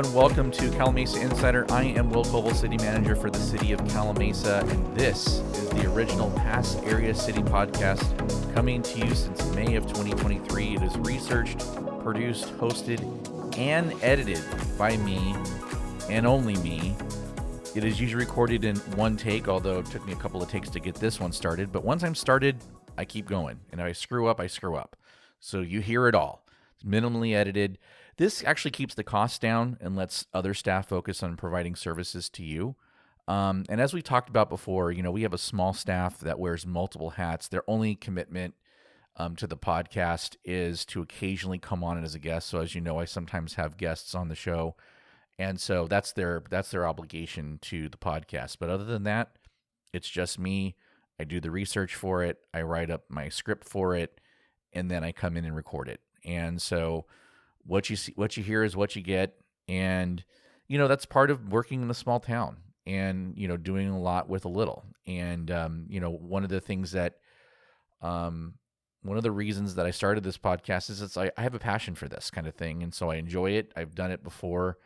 everyone. Welcome to Calamasa Insider. I am Will Koval, City Manager for the City of Calamasa, and this is the original Pass Area City podcast coming to you since May of 2023. It is researched, produced, hosted, and edited by me, and only me. It is usually recorded in one take, although it took me a couple of takes to get this one started. But once I'm started, I keep going. And if I screw up, I screw up. So you hear it all. It's minimally edited. This actually keeps the costs down and lets other staff focus on providing services to you. And as we talked about before, we have a small staff that wears multiple hats. Their only commitment to the podcast is to occasionally come on as a guest. So as you know, I sometimes have guests on the show. And so that's their obligation to the podcast. But other than that, it's just me. I do the research for it. I write up my script for it, and then I come in and record it. And so what you hear is what you get. And, that's part of working in a small town and, doing a lot with a little. And, one of the things that, one of the reasons that I started this podcast is I have a passion for this kind of thing. And so I enjoy it. I've done it before,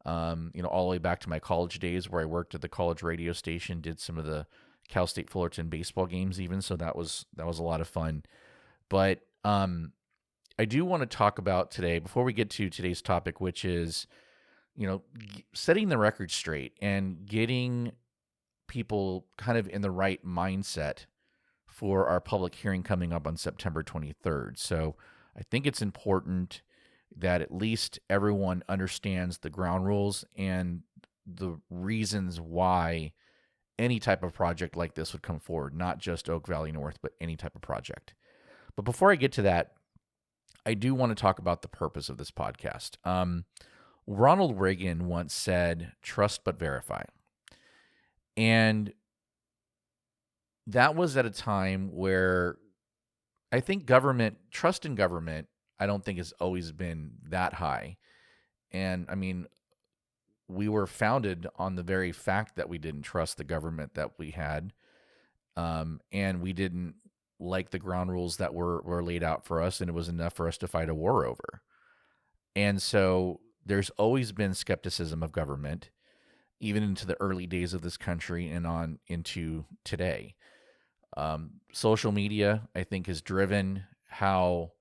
all the way back to my college days where I worked at the college radio station, did some of the Cal State Fullerton baseball games even. So that was a lot of fun. But, I do want to talk about today, before we get to today's topic, which is, setting the record straight and getting people kind of in the right mindset for our public hearing coming up on September 23rd. So I think it's important that at least everyone understands the ground rules and the reasons why any type of project like this would come forward, not just Oak Valley North, but any type of project. But before I get to that, I do want to talk about the purpose of this podcast. Ronald Reagan once said, "Trust but verify." And that was at a time where I think trust in government, I don't think has always been that high. And I mean, we were founded on the very fact that we didn't trust the government that we had. And we didn't like the ground rules that were laid out for us, and it was enough for us to fight a war over. And so there's always been skepticism of government, even into the early days of this country and on into today. Social media, I think, has driven how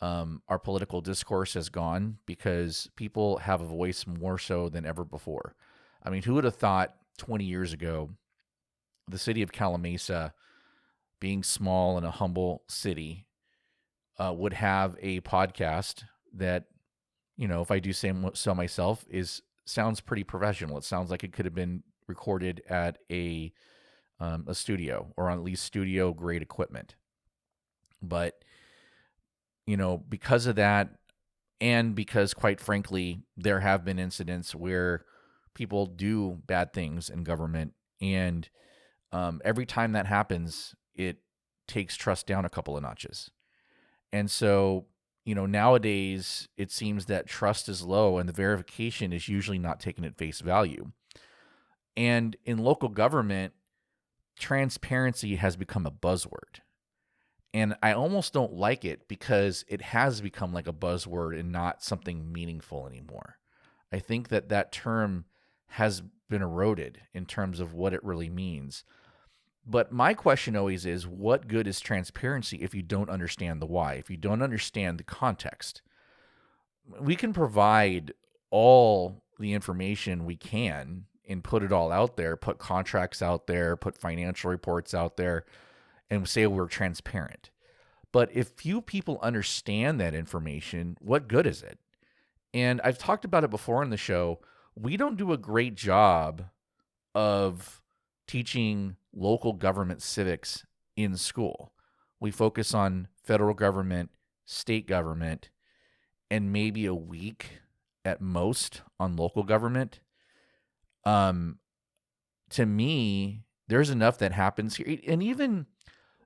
our political discourse has gone, because people have a voice more so than ever before. I mean, who would have thought 20 years ago the city of Calamasa, being small and a humble city, would have a podcast that, if I do say so myself, sounds pretty professional. It sounds like it could have been recorded at a studio, or on at least studio grade equipment. But, because of that, and because, quite frankly, there have been incidents where people do bad things in government, and every time that happens, it takes trust down a couple of notches. And so, nowadays it seems that trust is low and the verification is usually not taken at face value. And in local government, transparency has become a buzzword. And I almost don't like it, because it has become like a buzzword and not something meaningful anymore. I think that term has been eroded in terms of what it really means. But my question always is, what good is transparency if you don't understand the why, if you don't understand the context? We can provide all the information we can and put it all out there, put contracts out there, put financial reports out there, and say we're transparent. But if few people understand that information, what good is it? And I've talked about it before in the show. We don't do a great job of teaching local government civics in school. We focus on federal government, state government, and maybe a week at most on local government. To me, there's enough that happens here. And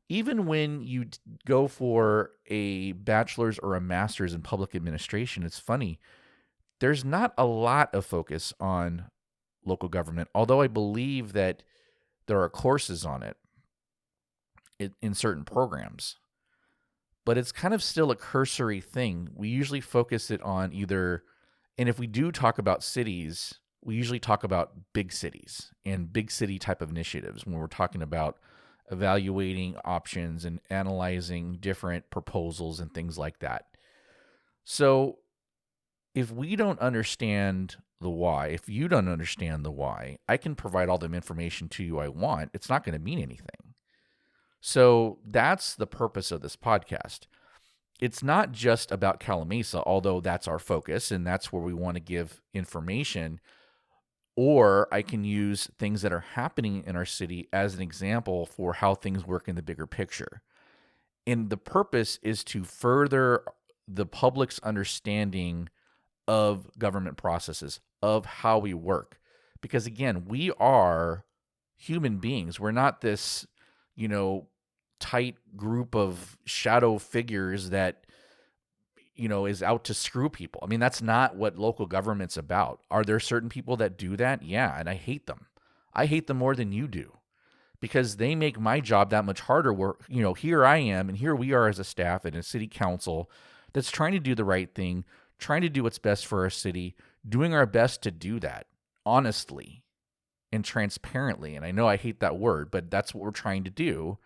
even when you go for a bachelor's or a master's in public administration, it's funny. There's not a lot of focus on local government, although I believe that there are courses on it in certain programs. But it's kind of still a cursory thing. We usually focus it on either And if we do talk about cities, we usually talk about big cities and big city type of initiatives when we're talking about evaluating options and analyzing different proposals and things like that. So if we don't understand the why, if you don't understand the why, I can provide all the information to you I want. It's not going to mean anything. So that's the purpose of this podcast. It's not just about Calamasa, although that's our focus and that's where we want to give information. Or I can use things that are happening in our city as an example for how things work in the bigger picture. And the purpose is to further the public's understanding of government processes, of how we work. Because again, we are human beings. We're not this, tight group of shadow figures that, is out to screw people. I mean, that's not what local government's about. Are there certain people that do that? Yeah, and I hate them. I hate them more than you do because they make my job that much harder. Where, here I am, and here we are as a staff and a city council that's trying to do the right thing, trying to do what's best for our city, doing our best to do that honestly and transparently. And I know I hate that word, but that's what we're trying to do.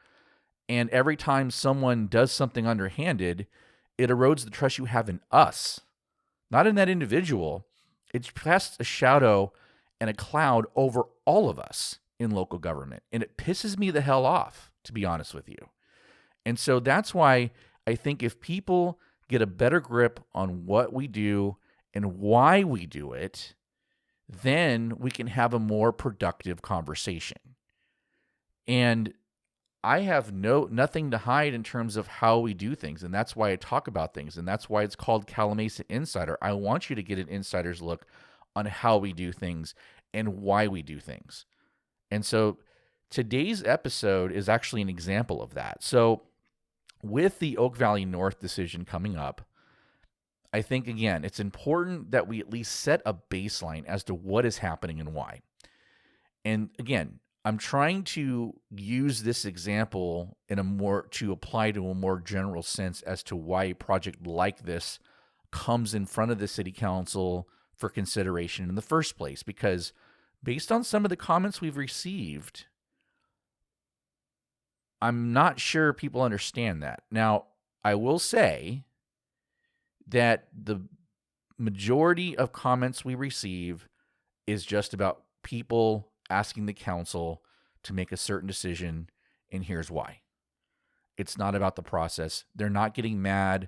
And every time someone does something underhanded, it erodes the trust you have in us, not in that individual. It casts a shadow and a cloud over all of us in local government. And it pisses me the hell off, to be honest with you. And so that's why I think if people get a better grip on what we do and why we do it, then we can have a more productive conversation. And I have nothing to hide in terms of how we do things, and that's why I talk about things, and that's why it's called Calamasa Insider. I want you to get an insider's look on how we do things and why we do things. And so today's episode is actually an example of that. So with the Oak Valley North decision coming up, I think, again, it's important that we at least set a baseline as to what is happening and why. And again, I'm trying to use this example to apply to a more general sense as to why a project like this comes in front of the city council for consideration in the first place. Because based on some of the comments we've received, I'm not sure people understand that. Now, I will say that the majority of comments we receive is just about people asking the council to make a certain decision, and here's why. It's not about the process. They're not getting mad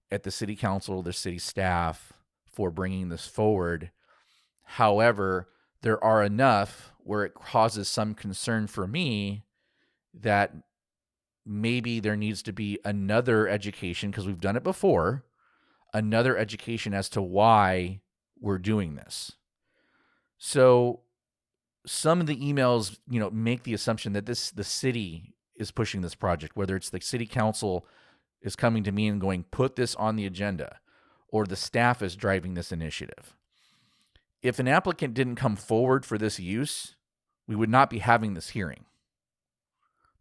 at the city council, the city staff for bringing this forward. However, there are enough where it causes some concern for me that maybe there needs to be another education, because we've done it before, another education as to why we're doing this. So some of the emails, make the assumption that the city is pushing this project, whether it's the city council is coming to me and going, put this on the agenda, or the staff is driving this initiative. If an applicant didn't come forward for this use, we would not be having this hearing.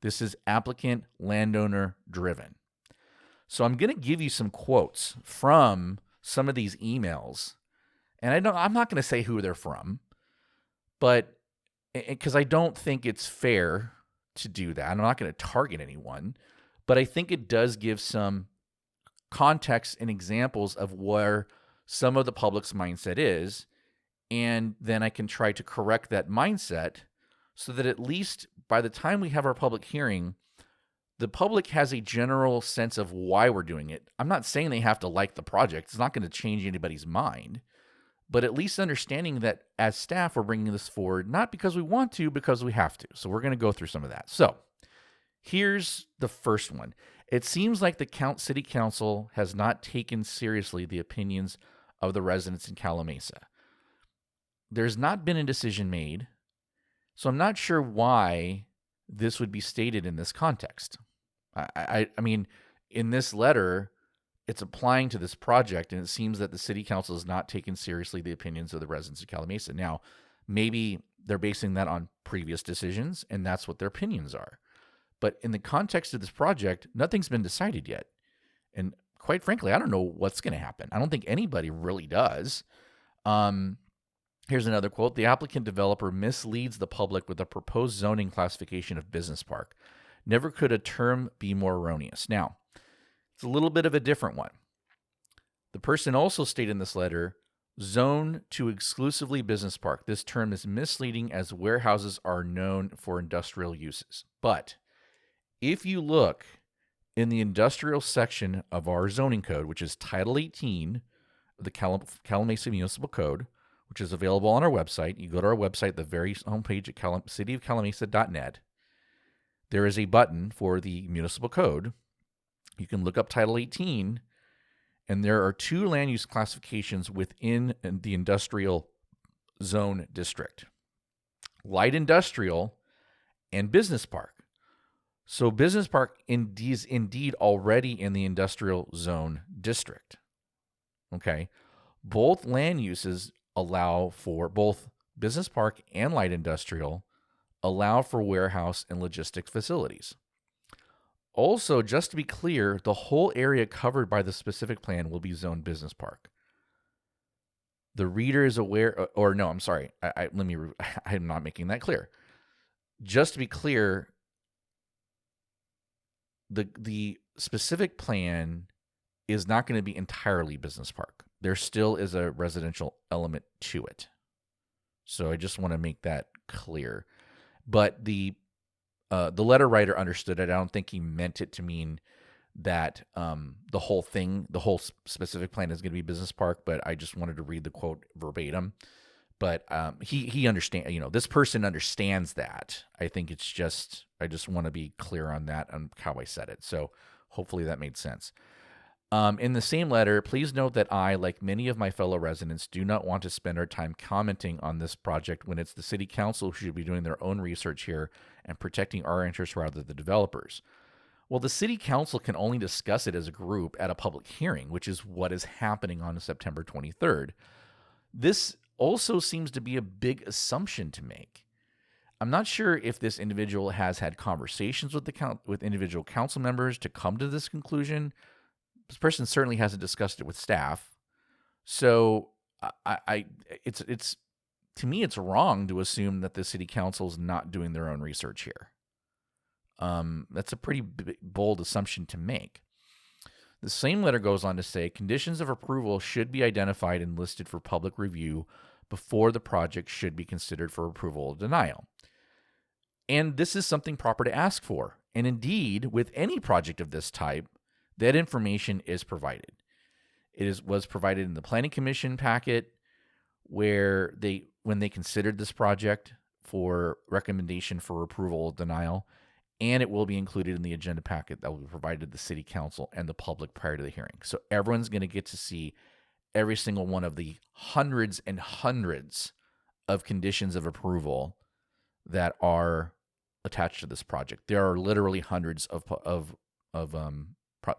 This is applicant landowner driven. So I'm going to give you some quotes from some of these emails, and I'm not going to say who they're from, but because I don't think it's fair to do that. I'm not going to target anyone, but I think it does give some context and examples of where some of the public's mindset is, and then I can try to correct that mindset so that at least by the time we have our public hearing, the public has a general sense of why we're doing it. I'm not saying they have to like the project. It's not going to change anybody's mind. But at least understanding that as staff, we're bringing this forward, not because we want to, because we have to. So we're going to go through some of that. So here's the first one. It seems like the city council has not taken seriously the opinions of the residents in Calamasa. There's not been a decision made, so I'm not sure why this would be stated in this context. I mean, in this letter, it's applying to this project, and it seems that the city council has not taken seriously the opinions of the residents of Calamasa. Now, maybe they're basing that on previous decisions, and that's what their opinions are. But in the context of this project, nothing's been decided yet. And quite frankly, I don't know what's going to happen. I don't think anybody really does. Here's another quote. The applicant developer misleads the public with a proposed zoning classification of business park. Never could a term be more erroneous. Now, it's a little bit of a different one. The person also stated in this letter, zone to exclusively business park. This term is misleading as warehouses are known for industrial uses. But if you look in the industrial section of our zoning code, which is Title 18 of the Calamasa Municipal Code, which is available on our website. You go to our website, the very homepage at cityofcalamasa.net. There is a button for the municipal code. You can look up Title 18, and there are two land use classifications within the industrial zone district: light industrial and business park. So business park is indeed already in the industrial zone district. Okay. Both land uses allow for, both business park and light industrial allow for warehouse and logistics facilities. Also, just to be clear, the whole area covered by the specific plan will be zoned business park. The reader is aware, or no, I'm sorry. I'm not making that clear. Just to be clear, the specific plan is not going to be entirely business park. There still is a residential element to it. So I just want to make that clear. But the letter writer understood it. I don't think he meant it to mean that the whole thing, the whole specific plan is going to be business park, but I just wanted to read the quote verbatim. But he understands, this person understands that. I think it's just, I just want to be clear on that, on how I said it. So hopefully that made sense. In the same letter, please note that I, like many of my fellow residents, do not want to spend our time commenting on this project when it's the city council who should be doing their own research here and protecting our interests rather than the developers. Well, the city council can only discuss it as a group at a public hearing, which is what is happening on September 23rd. This also seems to be a big assumption to make. I'm not sure if this individual has had conversations with individual council members to come to this conclusion. This person certainly hasn't discussed it with staff. So it's to me, it's wrong to assume that the city council is not doing their own research here. That's a pretty bold assumption to make. The same letter goes on to say conditions of approval should be identified and listed for public review before the project should be considered for approval or denial. And this is something proper to ask for. And indeed, with any project of this type, that information is provided. Was provided in the Planning Commission packet where when they considered this project for recommendation for approval or denial, and it will be included in the agenda packet that will be provided to the city council and the public prior to the hearing. So everyone's going to get to see every single one of the hundreds and hundreds of conditions of approval that are attached to this project. There are literally hundreds of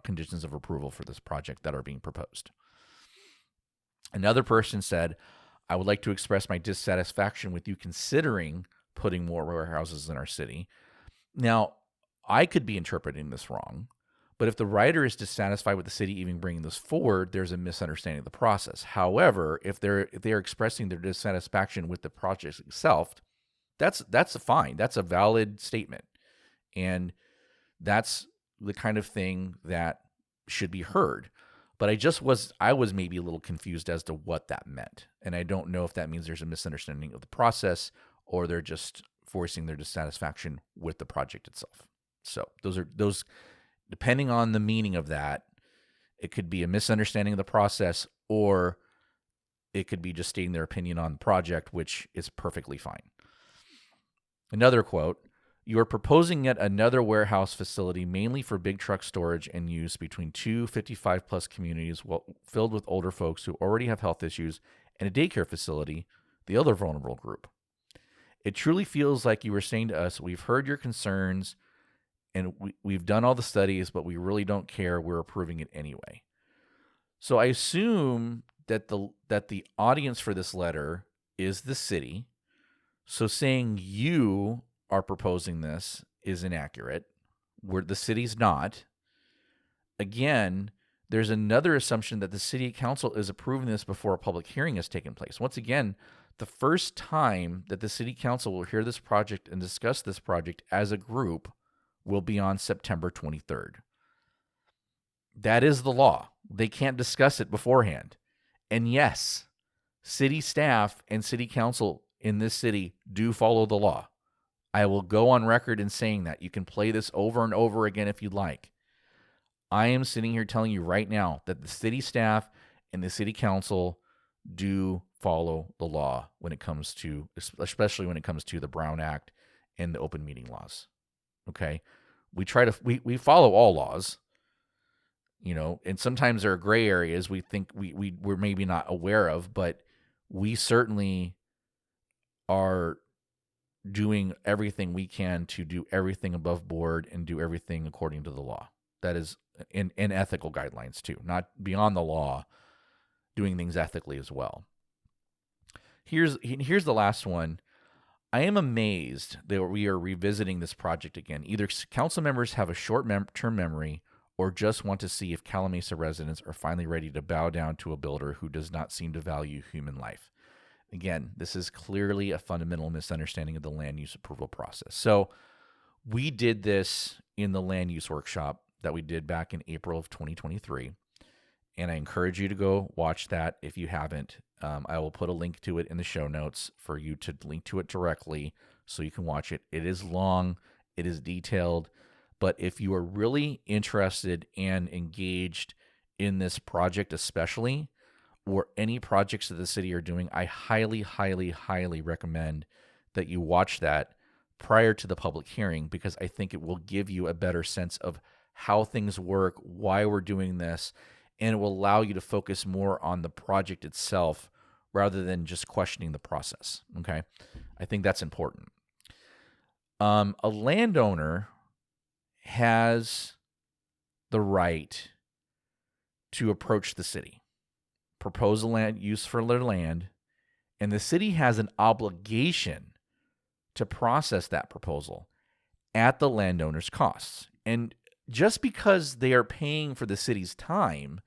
conditions of approval for this project that are being proposed. Another person said, I would like to express my dissatisfaction with you considering putting more warehouses in our city. Now, I could be interpreting this wrong, but if the writer is dissatisfied with the city even bringing this forward, there's a misunderstanding of the process. However, if they're expressing their dissatisfaction with the project itself, that's fine. That's a valid statement. And that's the kind of thing that should be heard. But I was maybe a little confused as to what that meant. And I don't know if that means there's a misunderstanding of the process or they're just voicing their dissatisfaction with the project itself. So those depending on the meaning of that, it could be a misunderstanding of the process or it could be just stating their opinion on the project, which is perfectly fine. Another quote, you are proposing yet another warehouse facility mainly for big truck storage and use between two 55-plus communities filled with older folks who already have health issues and a daycare facility, the other vulnerable group. It truly feels like you were saying to us, we've heard your concerns and we've done all the studies, but we really don't care. We're approving it anyway. So I assume that the audience for this letter is the city. So saying you are proposing this is inaccurate. The city's not. Again, There's another assumption that the city council is approving this before a public hearing has taken place. Once again, the first time that the city council will hear this project and discuss this project as a group will be on September 23rd. That is the law. They can't discuss it beforehand. And yes, city staff and city council in this city do follow the law. I will go on record in saying that. You can play this over and over again if you'd like. I am sitting here telling you right now that the city staff and the city council do follow the law when it comes to, especially when it comes to the Brown Act and the open meeting laws. Okay? We follow all laws, and sometimes there are gray areas we think we're maybe not aware of, but we certainly are doing everything we can to do everything above board and do everything according to the law. That is in ethical guidelines too, not beyond the law, doing things ethically as well. Here's the last one. I am amazed that we are revisiting this project again. Either council members have a short-term memory or just want to see if Calamasa residents are finally ready to bow down to a builder who does not seem to value human life. Again, this is clearly a fundamental misunderstanding of the land use approval process. So we did this in the land use workshop that we did back in April of 2023. And I encourage you to go watch that if you haven't. I will put a link to it in the show notes for you to link to it directly so you can watch it. It is long, it is detailed, but if you are really interested and engaged in this project especially, or any projects that the city are doing, I highly, highly, highly recommend that you watch that prior to the public hearing, because I think it will give you a better sense of how things work, why we're doing this, and it will allow you to focus more on the project itself rather than just questioning the process, okay? I think that's important. A landowner has the right to approach the city, propose a land use for their land, and the city has an obligation to process that proposal at the landowner's costs. And just because they are paying for the city's time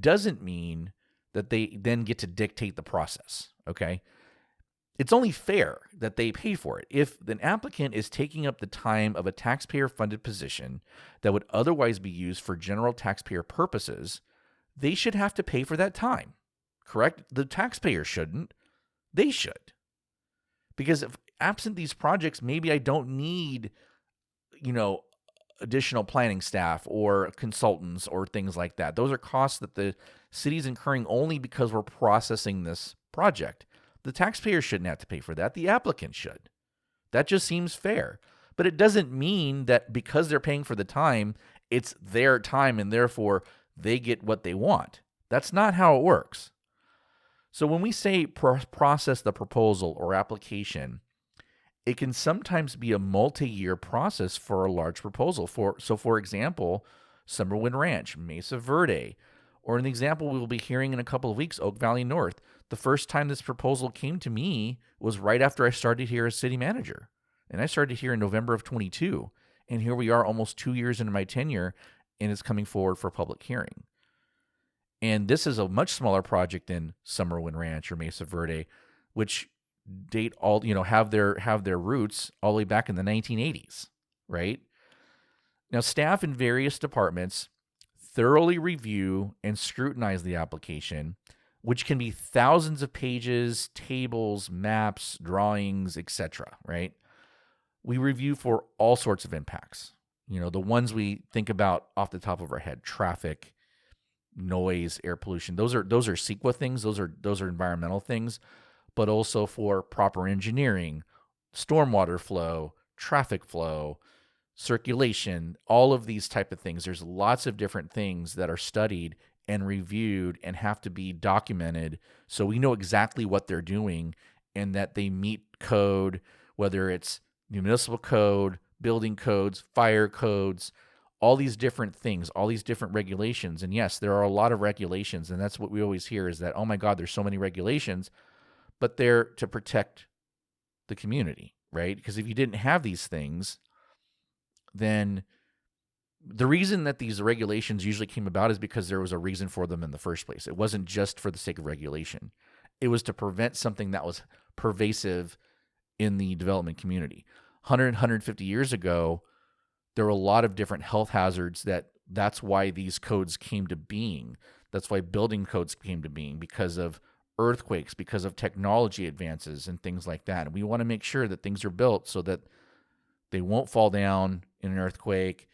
doesn't mean that they then get to dictate the process, okay? It's only fair that they pay for it. If an applicant is taking up the time of a taxpayer-funded position that would otherwise be used for general taxpayer purposes, they should have to pay for that time, correct? The taxpayer shouldn't. They should. Because if absent these projects, maybe I don't need, additional planning staff or consultants or things like that. Those are costs that the city's incurring only because we're processing this project. The taxpayer shouldn't have to pay for that. The applicant should. That just seems fair. But it doesn't mean that because they're paying for the time, it's their time and therefore they get what they want. That's not how it works. So when we say process the proposal or application, it can sometimes be a multi-year process for a large proposal. For example, Summerwind Ranch, Mesa Verde, or an example we will be hearing in a couple of weeks, Oak Valley North. The first time this proposal came to me was right after I started here as city manager. And I started here in November of 22. And here we are almost 2 years into my tenure, and it's coming forward for public hearing. And this is a much smaller project than Summerwind Ranch or Mesa Verde, which date all, have their roots all the way back in the 1980s, right? Now, staff in various departments thoroughly review and scrutinize the application, which can be thousands of pages, tables, maps, drawings, etc., right? We review for all sorts of impacts. The ones we think about off the top of our head: traffic, noise, air pollution. Those are CEQA things. Those are environmental things, but also for proper engineering, stormwater flow, traffic flow, circulation, all of these type of things. There's lots of different things that are studied and reviewed and have to be documented so we know exactly what they're doing and that they meet code, whether it's municipal code, building codes, fire codes, all these different things, all these different regulations. And yes, there are a lot of regulations, and that's what we always hear is that, oh my God, there's so many regulations, but they're to protect the community, right? Because if you didn't have these things, then the reason that these regulations usually came about is because there was a reason for them in the first place. It wasn't just for the sake of regulation. It was to prevent something that was pervasive in the development community. 150 years ago, there were a lot of different health hazards that's why these codes came to being. That's why building codes came to being, because of earthquakes, because of technology advances and things like that. And we want to make sure that things are built so that they won't fall down in an earthquake,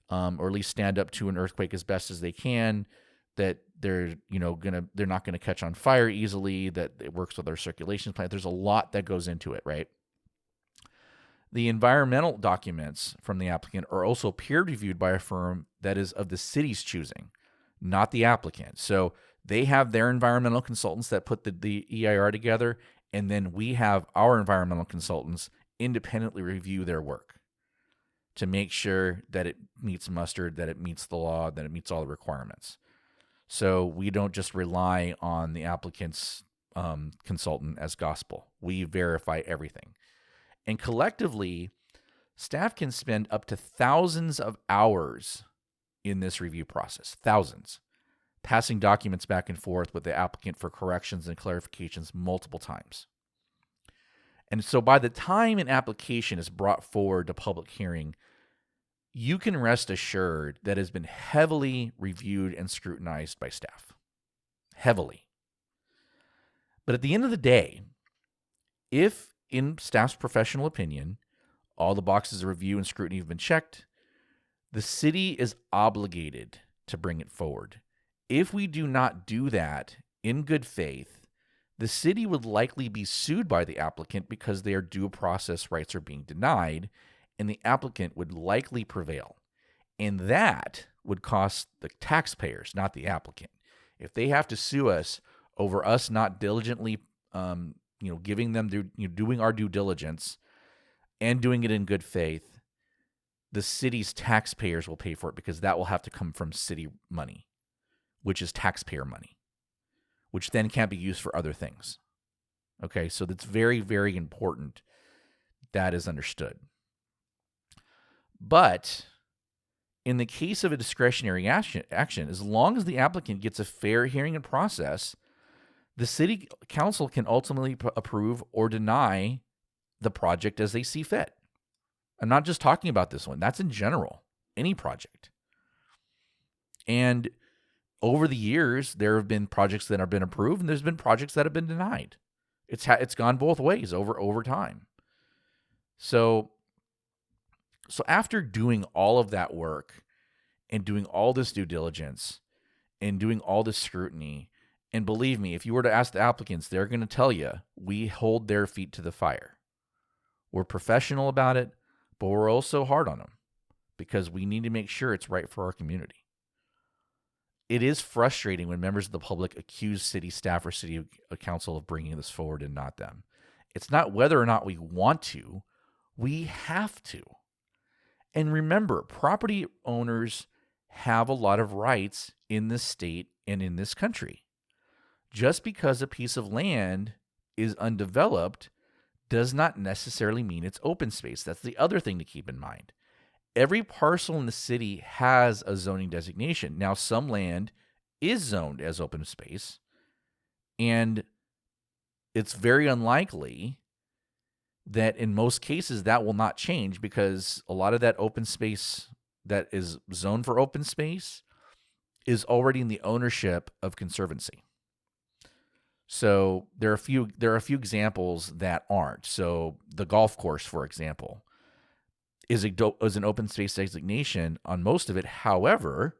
or at least stand up to an earthquake as best as they can, that they're not gonna catch on fire easily, that it works with our circulation plant. There's a lot that goes into it, right? The environmental documents from the applicant are also peer reviewed by a firm that is of the city's choosing, not the applicant. So they have their environmental consultants that put the EIR together, and then we have our environmental consultants independently review their work to make sure that it meets mustard, that it meets the law, that it meets all the requirements. So we don't just rely on the applicant's consultant as gospel. We verify everything. And collectively, staff can spend up to thousands of hours in this review process, thousands, passing documents back and forth with the applicant for corrections and clarifications multiple times. And so by the time an application is brought forward to public hearing, you can rest assured that it has been heavily reviewed and scrutinized by staff. Heavily. But at the end of the day, if in staff's professional opinion, all the boxes of review and scrutiny have been checked, the city is obligated to bring it forward. If we do not do that in good faith, the city would likely be sued by the applicant because their due process rights are being denied, and the applicant would likely prevail. And that would cost the taxpayers, not the applicant. If they have to sue us over us not diligently giving them doing our due diligence and doing it in good faith, the city's taxpayers will pay for it, because that will have to come from city money, which is taxpayer money, which then can't be used for other things. Okay, so that's very, very important that is understood. But in the case of a discretionary action, as long as the applicant gets a fair hearing and process, the city council can ultimately approve or deny the project as they see fit. I'm not just talking about this one. That's in general, any project. And over the years, there have been projects that have been approved, and there's been projects that have been denied. It's gone both ways over time. So after doing all of that work and doing all this due diligence and doing all this scrutiny, and believe me, if you were to ask the applicants, they're going to tell you we hold their feet to the fire. We're professional about it, but we're also hard on them because we need to make sure it's right for our community. It is frustrating when members of the public accuse city staff or city council of bringing this forward and not them. It's not whether or not we want to, we have to. And remember, property owners have a lot of rights in this state and in this country. Just because a piece of land is undeveloped does not necessarily mean it's open space. That's the other thing to keep in mind. Every parcel in the city has a zoning designation. Now, some land is zoned as open space, and it's very unlikely that in most cases that will not change, because a lot of that open space that is zoned for open space is already in the ownership of Conservancy. So there are a few examples that aren't. So the golf course, for example, is an open space designation on most of it. However,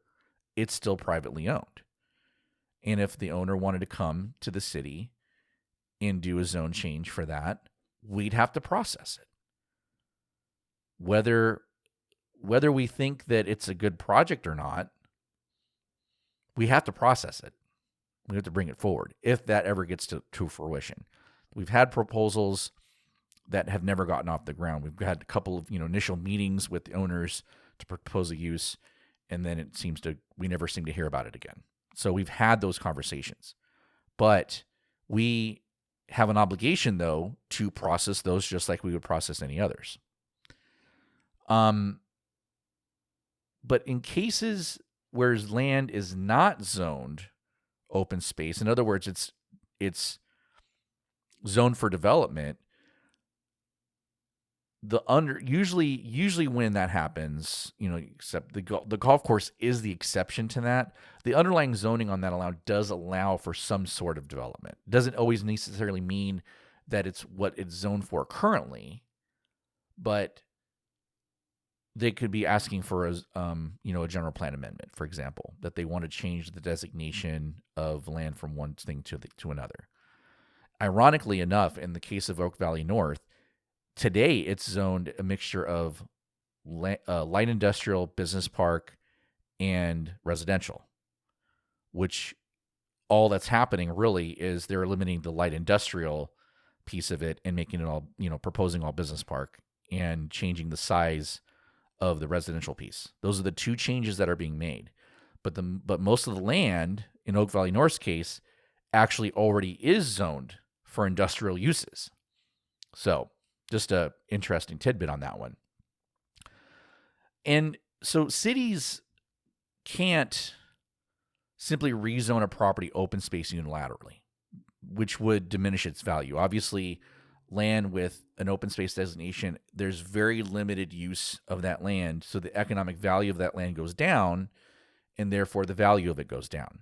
it's still privately owned. And if the owner wanted to come to the city and do a zone change for that, we'd have to process it. Whether we think that it's a good project or not, we have to process it. We have to bring it forward if that ever gets to fruition. We've had proposals that have never gotten off the ground. We've had a couple of initial meetings with the owners to propose a use, and then we never seem to hear about it again. So we've had those conversations, but we have an obligation though to process those just like we would process any others. But in cases where land is not zoned open space, in other words, it's zoned for development, usually when that happens, except the golf course is the exception to that. The underlying zoning on that does allow for some sort of development. Doesn't always necessarily mean that it's what it's zoned for currently, but they could be asking for a general plan amendment, for example, that they want to change the designation of land from one thing to another. Ironically enough, in the case of Oak Valley North, today it's zoned a mixture of light industrial, business park, and residential, which all that's happening really is they're eliminating the light industrial piece of it and making it all, proposing all business park and changing the size of the residential piece. Those are the two changes that are being made. But most of the land in Oak Valley North's case actually already is zoned for industrial uses. So just a interesting tidbit on that one. And so cities can't simply rezone a property open space unilaterally, which would diminish its value. Obviously, land with an open space designation, there's very limited use of that land, so the economic value of that land goes down, and therefore the value of it goes down.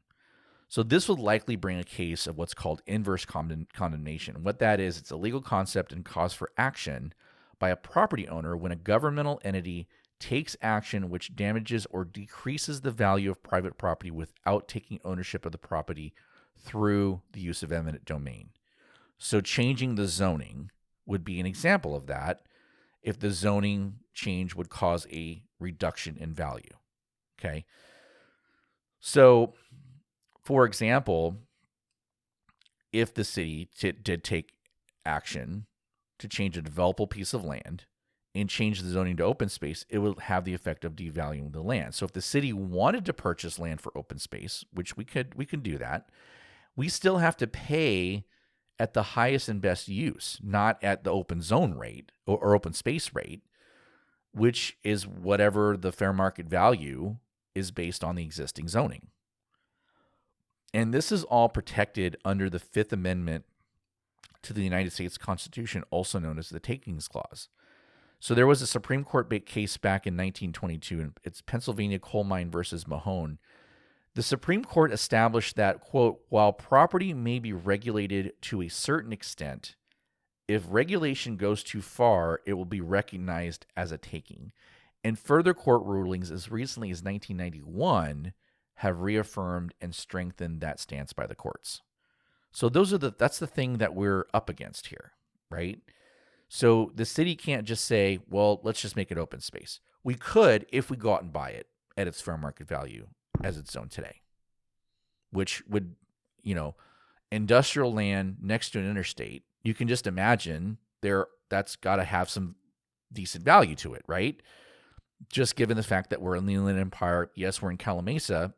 So this would likely bring a case of what's called inverse condemnation. What that is, it's a legal concept and cause for action by a property owner when a governmental entity takes action which damages or decreases the value of private property without taking ownership of the property through the use of eminent domain. So changing the zoning would be an example of that if the zoning change would cause a reduction in value. Okay. So, for example, if the city did take action to change a developable piece of land and change the zoning to open space, it will have the effect of devaluing the land. So if the city wanted to purchase land for open space, which we can do that, we still have to pay at the highest and best use, not at the open zone rate or open space rate, which is whatever the fair market value is based on the existing zoning. And this is all protected under the Fifth Amendment to the United States Constitution, also known as the Takings Clause. So there was a Supreme Court case back in 1922, and it's Pennsylvania Coal Mine versus Mahone. The Supreme Court established that, quote, while property may be regulated to a certain extent, if regulation goes too far, it will be recognized as a taking. And further court rulings as recently as 1991 have reaffirmed and strengthened that stance by the courts. So that's the thing that we're up against here, right? So the city can't just say, well, let's just make it open space. We could if we go out and buy it at its fair market value as it's zoned today, which would, industrial land next to an interstate, you can just imagine that's got to have some decent value to it, right? Just given the fact that we're in the Inland Empire, yes, we're in Calamasa,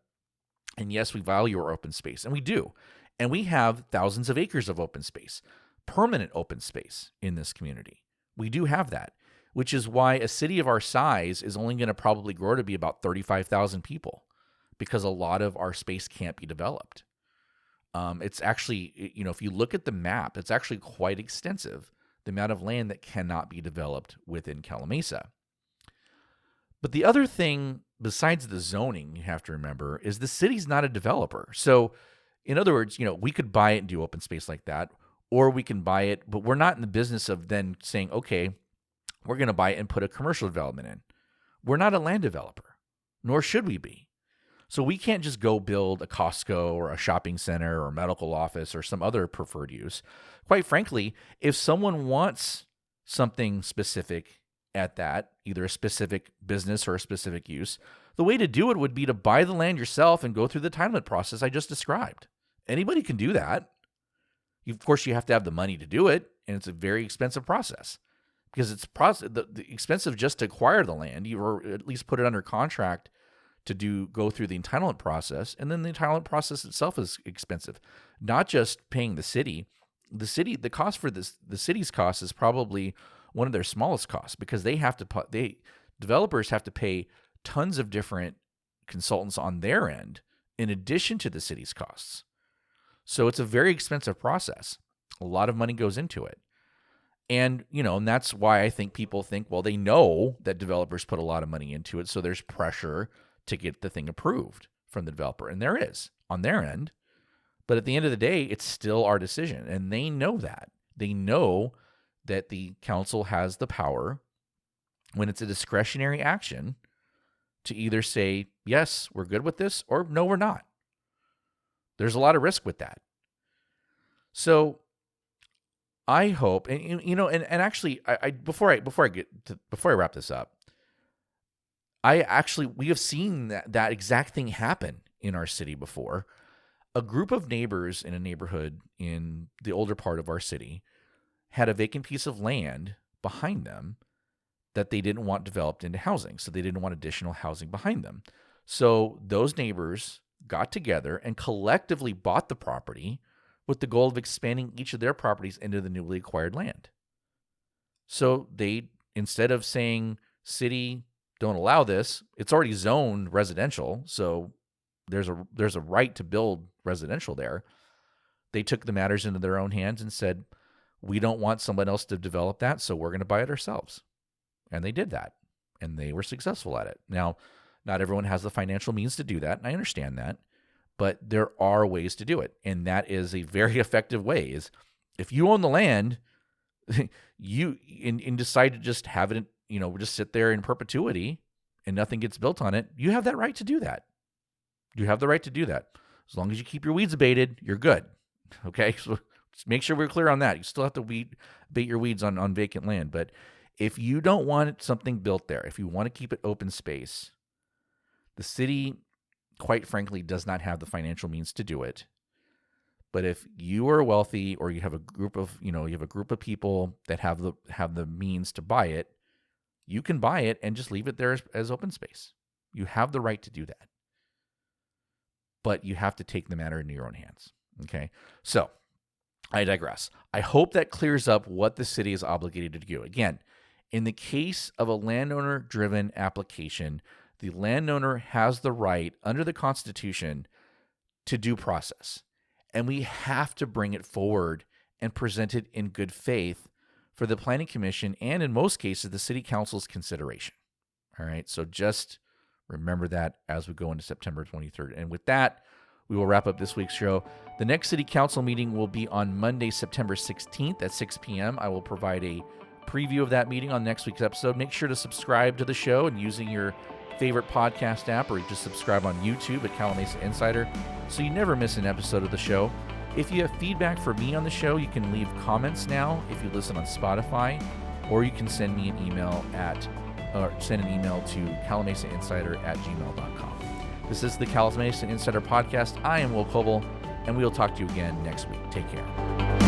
and yes, we value our open space, and we do. And we have thousands of acres of open space, permanent open space in this community. We do have that, which is why a city of our size is only going to probably grow to be about 35,000 people, because a lot of our space can't be developed. It's actually, if you look at the map, it's actually quite extensive, the amount of land that cannot be developed within Calamasa. But the other thing, besides the zoning, you have to remember, is the city's not a developer. So, in other words, we could buy it and do open space like that, or we can buy it, but we're not in the business of then saying, okay, we're going to buy it and put a commercial development in. We're not a land developer, nor should we be. So we can't just go build a Costco or a shopping center or a medical office or some other preferred use. Quite frankly, if someone wants something specific at that, either a specific business or a specific use, the way to do it would be to buy the land yourself and go through the entitlement process I just described. Anybody can do that. Of course, you have to have the money to do it, and it's a very expensive process because it's expensive just to acquire the land, or at least put it under contract to go through the entitlement process, and then the entitlement process itself is expensive. Not just paying the city. The cost for this, the city's cost is probably one of their smallest costs because developers have to pay tons of different consultants on their end in addition to the city's costs. So it's a very expensive process. A lot of money goes into it. And, and that's why I think people think, well, they know that developers put a lot of money into it, so there's pressure to get the thing approved from the developer. And there is on their end. But at the end of the day, it's still our decision. And they know that. They know that the council has the power, when it's a discretionary action, to either say, yes, we're good with this, or no, we're not. There's a lot of risk with that. So I hope, and actually, before I wrap this up, we have seen that exact thing happen in our city before. A group of neighbors in a neighborhood in the older part of our city had a vacant piece of land behind them that they didn't want developed into housing. So they didn't want additional housing behind them. So those neighbors got together and collectively bought the property with the goal of expanding each of their properties into the newly acquired land. So they, instead of saying, city, don't allow this, it's already zoned residential, so there's a right to build residential there. They took the matters into their own hands and said, we don't want someone else to develop that, so we're going to buy it ourselves. And they did that, and they were successful at it. Now, not everyone has the financial means to do that, and I understand that, but there are ways to do it, and that is a very effective way. Is if you own the land, you decide to just have it, just sit there in perpetuity, and nothing gets built on it, you have that right to do that. You have the right to do that. As long as you keep your weeds abated, you're good. Okay? So just make sure we're clear on that. You still have to abate your weeds on vacant land. But if you don't want something built there, if you want to keep it open space, the city, quite frankly, does not have the financial means to do it. But if you are wealthy, or you have a group of, people that have the means to buy it, you can buy it and just leave it there as open space. You have the right to do that. But you have to take the matter into your own hands. Okay? So, I digress. I hope that clears up what the city is obligated to do. Again, in the case of a landowner-driven application, the landowner has the right under the Constitution to due process. And we have to bring it forward and present it in good faith for the Planning Commission and, in most cases, the City Council's consideration. All right? So just remember that as we go into September 23rd. And with that, we will wrap up this week's show. The next City Council meeting will be on Monday, September 16th at 6 p.m. I will provide a preview of that meeting on next week's episode. Make sure to subscribe to the show and using your favorite podcast app, or just subscribe on YouTube at Calamasa Insider so you never miss an episode of the show. If you have feedback for me on the show, you can leave comments now if you listen on Spotify, or you can send me an email to calamasainsider@gmail.com. This is the Calamasa Insider Podcast. I am Will Coble, and we will talk to you again next week. Take care.